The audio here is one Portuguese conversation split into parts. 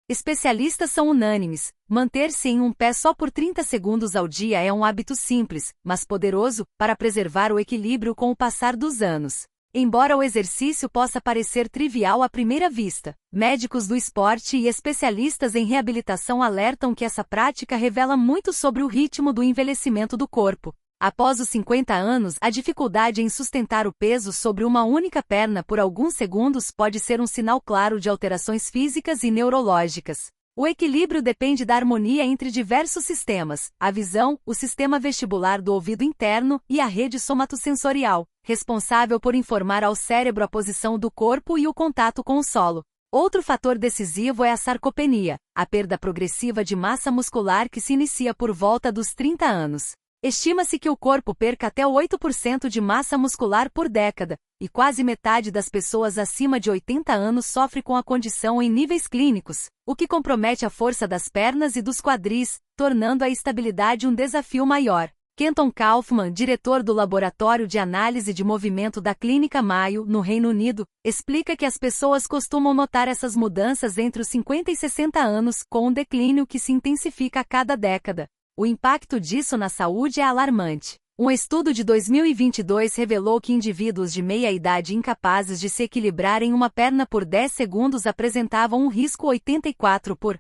Especialistas são unânimes: manter-se em um pé só por 30 segundos ao dia é um hábito simples, mas poderoso, para preservar o equilíbrio com o passar dos anos. Embora o exercício possa parecer trivial à primeira vista, médicos do esporte e especialistas em reabilitação alertam que essa prática revela muito sobre o ritmo do envelhecimento do corpo. Após os 50 anos, a dificuldade em sustentar o peso sobre uma única perna por alguns segundos pode ser um sinal claro de alterações físicas e neurológicas. O equilíbrio depende da harmonia entre diversos sistemas: a visão, o sistema vestibular do ouvido interno e a rede somatosensorial, responsável por informar ao cérebro a posição do corpo e o contato com o solo. Outro fator decisivo é a sarcopenia, a perda progressiva de massa muscular que se inicia por volta dos 30 anos. Estima-se que o corpo perca até 8% de massa muscular por década, e quase metade das pessoas acima de 80 anos sofre com a condição em níveis clínicos, o que compromete a força das pernas e dos quadris, tornando a estabilidade um desafio maior. Kenton Kaufman, diretor do Laboratório de Análise de Movimento da Clínica Mayo, no Reino Unido, explica que as pessoas costumam notar essas mudanças entre os 50 e 60 anos, com um declínio que se intensifica a cada década. O impacto disso na saúde é alarmante. Um estudo de 2022 revelou que indivíduos de meia-idade incapazes de se equilibrar em uma perna por 10 segundos apresentavam um risco 84%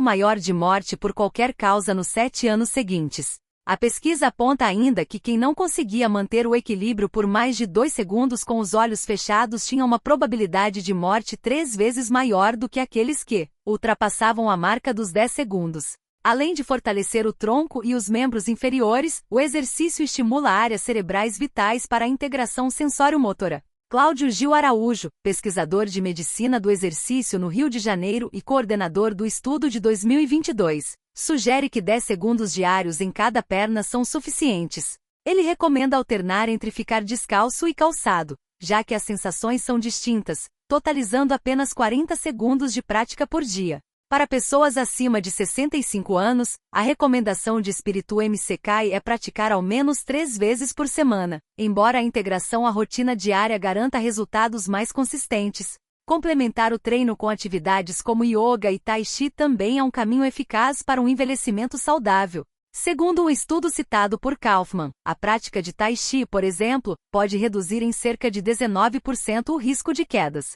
maior de morte por qualquer causa nos 7 anos seguintes. A pesquisa aponta ainda que quem não conseguia manter o equilíbrio por mais de 2 segundos com os olhos fechados tinha uma probabilidade de morte 3 vezes maior do que aqueles que ultrapassavam a marca dos 10 segundos. Além de fortalecer o tronco e os membros inferiores, o exercício estimula áreas cerebrais vitais para a integração sensório-motora. Cláudio Gil Araújo, pesquisador de medicina do exercício no Rio de Janeiro e coordenador do estudo de 2022, sugere que 10 segundos diários em cada perna são suficientes. Ele recomenda alternar entre ficar descalço e calçado, já que as sensações são distintas, totalizando apenas 40 segundos de prática por dia. Para pessoas acima de 65 anos, a recomendação de Espírito MCK é praticar ao menos 3 vezes por semana, embora a integração à rotina diária garanta resultados mais consistentes. Complementar o treino com atividades como yoga e tai chi também é um caminho eficaz para um envelhecimento saudável. Segundo um estudo citado por Kaufman, a prática de tai chi, por exemplo, pode reduzir em cerca de 19% o risco de quedas.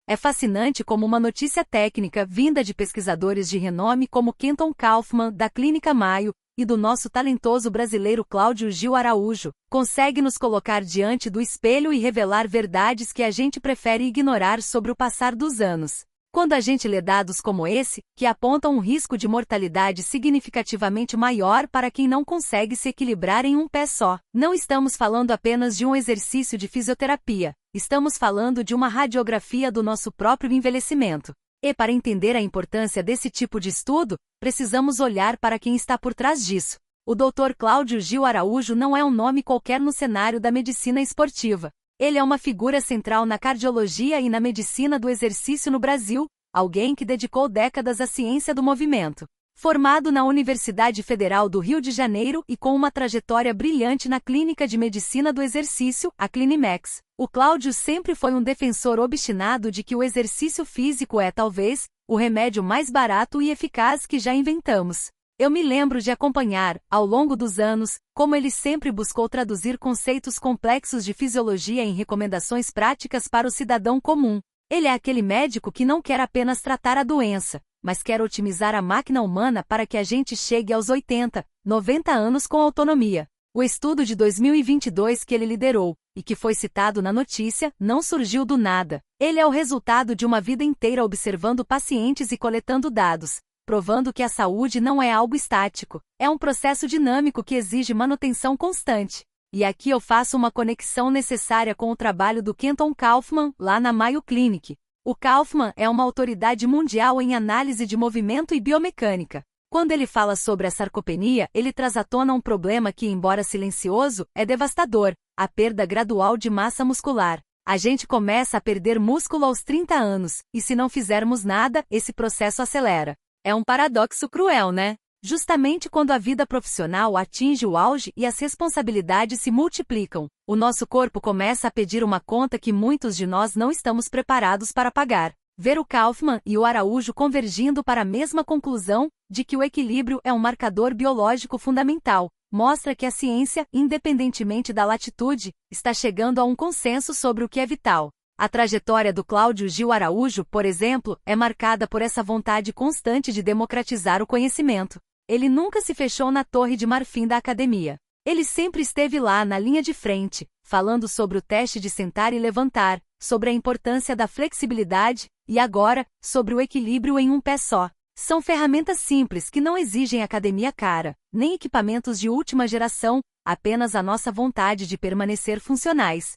É fascinante como uma notícia técnica vinda de pesquisadores de renome como Kenton Kaufman, da Clínica Mayo, e do nosso talentoso brasileiro Cláudio Gil Araújo, consegue nos colocar diante do espelho e revelar verdades que a gente prefere ignorar sobre o passar dos anos. Quando a gente lê dados como esse, que apontam um risco de mortalidade significativamente maior para quem não consegue se equilibrar em um pé só, não estamos falando apenas de um exercício de fisioterapia, estamos falando de uma radiografia do nosso próprio envelhecimento. E para entender a importância desse tipo de estudo, precisamos olhar para quem está por trás disso. O Dr. Cláudio Gil Araújo não é um nome qualquer no cenário da medicina esportiva. Ele é uma figura central na cardiologia e na medicina do exercício no Brasil, alguém que dedicou décadas à ciência do movimento. Formado na Universidade Federal do Rio de Janeiro e com uma trajetória brilhante na Clínica de Medicina do Exercício, a Clinimex, o Cláudio sempre foi um defensor obstinado de que o exercício físico é, talvez, o remédio mais barato e eficaz que já inventamos. Eu me lembro de acompanhar, ao longo dos anos, como ele sempre buscou traduzir conceitos complexos de fisiologia em recomendações práticas para o cidadão comum. Ele é aquele médico que não quer apenas tratar a doença, mas quer otimizar a máquina humana para que a gente chegue aos 80, 90 anos com autonomia. O estudo de 2022 que ele liderou, e que foi citado na notícia, não surgiu do nada. Ele é o resultado de uma vida inteira observando pacientes e coletando dados, provando que a saúde não é algo estático, é um processo dinâmico que exige manutenção constante. E aqui eu faço uma conexão necessária com o trabalho do Kenton Kaufman, lá na Mayo Clinic. O Kaufman é uma autoridade mundial em análise de movimento e biomecânica. Quando ele fala sobre a sarcopenia, ele traz à tona um problema que, embora silencioso, é devastador: a perda gradual de massa muscular. A gente começa a perder músculo aos 30 anos, e se não fizermos nada, esse processo acelera. É um paradoxo cruel, né? Justamente quando a vida profissional atinge o auge e as responsabilidades se multiplicam, o nosso corpo começa a pedir uma conta que muitos de nós não estamos preparados para pagar. Ver o Kaufman e o Araújo convergindo para a mesma conclusão, de que o equilíbrio é um marcador biológico fundamental, mostra que a ciência, independentemente da latitude, está chegando a um consenso sobre o que é vital. A trajetória do Cláudio Gil Araújo, por exemplo, é marcada por essa vontade constante de democratizar o conhecimento. Ele nunca se fechou na torre de marfim da academia. Ele sempre esteve lá na linha de frente, falando sobre o teste de sentar e levantar, sobre a importância da flexibilidade, e agora, sobre o equilíbrio em um pé só. São ferramentas simples que não exigem academia cara, nem equipamentos de última geração, apenas a nossa vontade de permanecer funcionais.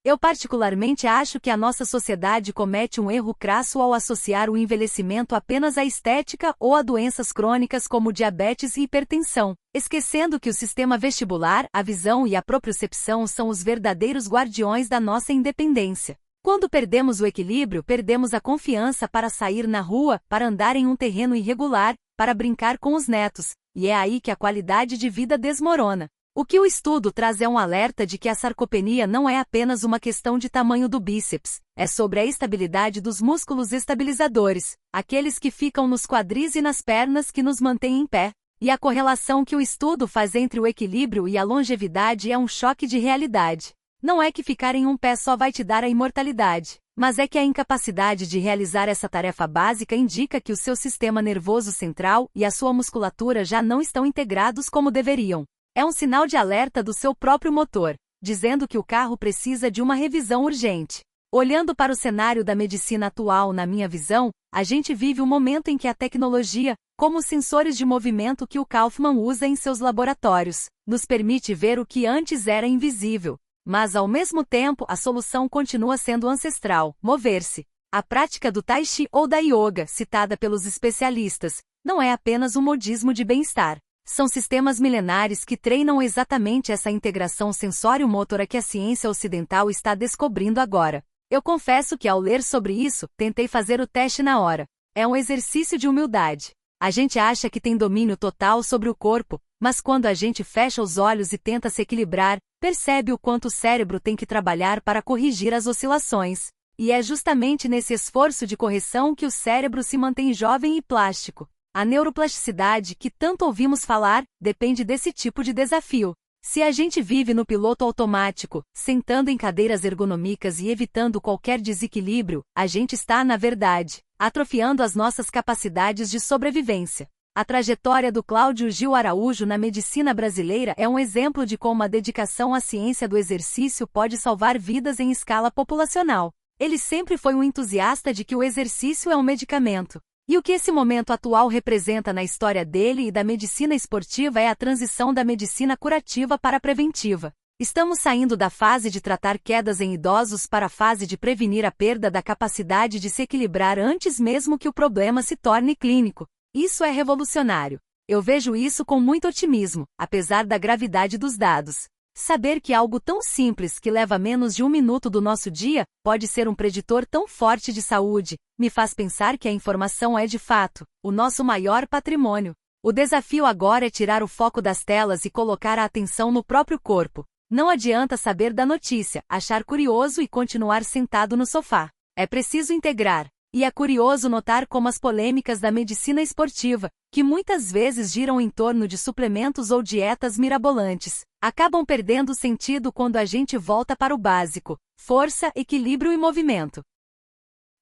Eu particularmente acho que a nossa sociedade comete um erro crasso ao associar o envelhecimento apenas à estética ou a doenças crônicas como diabetes e hipertensão, esquecendo que o sistema vestibular, a visão e a propriocepção são os verdadeiros guardiões da nossa independência. Quando perdemos o equilíbrio, perdemos a confiança para sair na rua, para andar em um terreno irregular, para brincar com os netos, e é aí que a qualidade de vida desmorona. O que o estudo traz é um alerta de que a sarcopenia não é apenas uma questão de tamanho do bíceps, é sobre a estabilidade dos músculos estabilizadores, aqueles que ficam nos quadris e nas pernas que nos mantêm em pé. E a correlação que o estudo faz entre o equilíbrio e a longevidade é um choque de realidade. Não é que ficar em um pé só vai te dar a imortalidade, mas é que a incapacidade de realizar essa tarefa básica indica que o seu sistema nervoso central e a sua musculatura já não estão integrados como deveriam. É um sinal de alerta do seu próprio motor, dizendo que o carro precisa de uma revisão urgente. Olhando para o cenário da medicina atual, na minha visão, a gente vive um momento em que a tecnologia, como os sensores de movimento que o Kaufman usa em seus laboratórios, nos permite ver o que antes era invisível. Mas, ao mesmo tempo, a solução continua sendo ancestral, mover-se. A prática do Tai Chi ou da Yoga, citada pelos especialistas, não é apenas um modismo de bem-estar. São sistemas milenares que treinam exatamente essa integração sensório-motora que a ciência ocidental está descobrindo agora. Eu confesso que, ao ler sobre isso, tentei fazer o teste na hora. É um exercício de humildade. A gente acha que tem domínio total sobre o corpo, mas quando a gente fecha os olhos e tenta se equilibrar, percebe o quanto o cérebro tem que trabalhar para corrigir as oscilações. E é justamente nesse esforço de correção que o cérebro se mantém jovem e plástico. A neuroplasticidade, que tanto ouvimos falar, depende desse tipo de desafio. Se a gente vive no piloto automático, sentando em cadeiras ergonômicas e evitando qualquer desequilíbrio, a gente está, na verdade, atrofiando as nossas capacidades de sobrevivência. A trajetória do Cláudio Gil Araújo na medicina brasileira é um exemplo de como a dedicação à ciência do exercício pode salvar vidas em escala populacional. Ele sempre foi um entusiasta de que o exercício é um medicamento. E o que esse momento atual representa na história dele e da medicina esportiva é a transição da medicina curativa para a preventiva. Estamos saindo da fase de tratar quedas em idosos para a fase de prevenir a perda da capacidade de se equilibrar antes mesmo que o problema se torne clínico. Isso é revolucionário. Eu vejo isso com muito otimismo, apesar da gravidade dos dados. Saber que algo tão simples que leva menos de 1 minuto do nosso dia pode ser um preditor tão forte de saúde, me faz pensar que a informação é de fato o nosso maior patrimônio. O desafio agora é tirar o foco das telas e colocar a atenção no próprio corpo. Não adianta saber da notícia, achar curioso e continuar sentado no sofá. É preciso integrar. E é curioso notar como as polêmicas da medicina esportiva, que muitas vezes giram em torno de suplementos ou dietas mirabolantes, acabam perdendo sentido quando a gente volta para o básico: força, equilíbrio e movimento.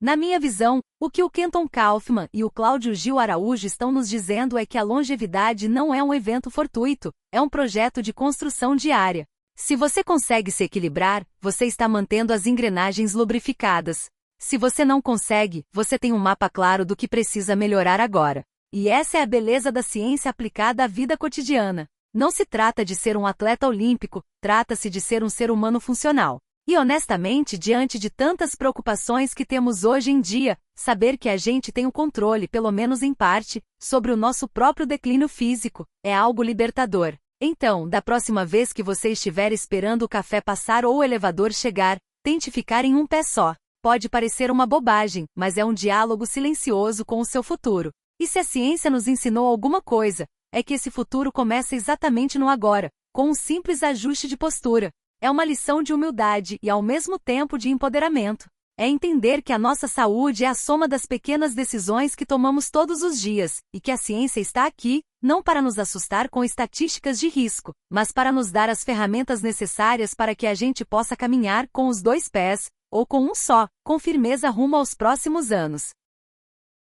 Na minha visão, o que o Kenton Kaufman e o Cláudio Gil Araújo estão nos dizendo é que a longevidade não é um evento fortuito, é um projeto de construção diária. Se você consegue se equilibrar, você está mantendo as engrenagens lubrificadas. Se você não consegue, você tem um mapa claro do que precisa melhorar agora. E essa é a beleza da ciência aplicada à vida cotidiana. Não se trata de ser um atleta olímpico, trata-se de ser um ser humano funcional. E honestamente, diante de tantas preocupações que temos hoje em dia, saber que a gente tem o controle, pelo menos em parte, sobre o nosso próprio declínio físico, é algo libertador. Então, da próxima vez que você estiver esperando o café passar ou o elevador chegar, tente ficar em um pé só. Pode parecer uma bobagem, mas é um diálogo silencioso com o seu futuro. E se a ciência nos ensinou alguma coisa, é que esse futuro começa exatamente no agora, com um simples ajuste de postura. É uma lição de humildade e ao mesmo tempo de empoderamento. É entender que a nossa saúde é a soma das pequenas decisões que tomamos todos os dias, e que a ciência está aqui, não para nos assustar com estatísticas de risco, mas para nos dar as ferramentas necessárias para que a gente possa caminhar com os 2 pés, ou com um só, com firmeza rumo aos próximos anos.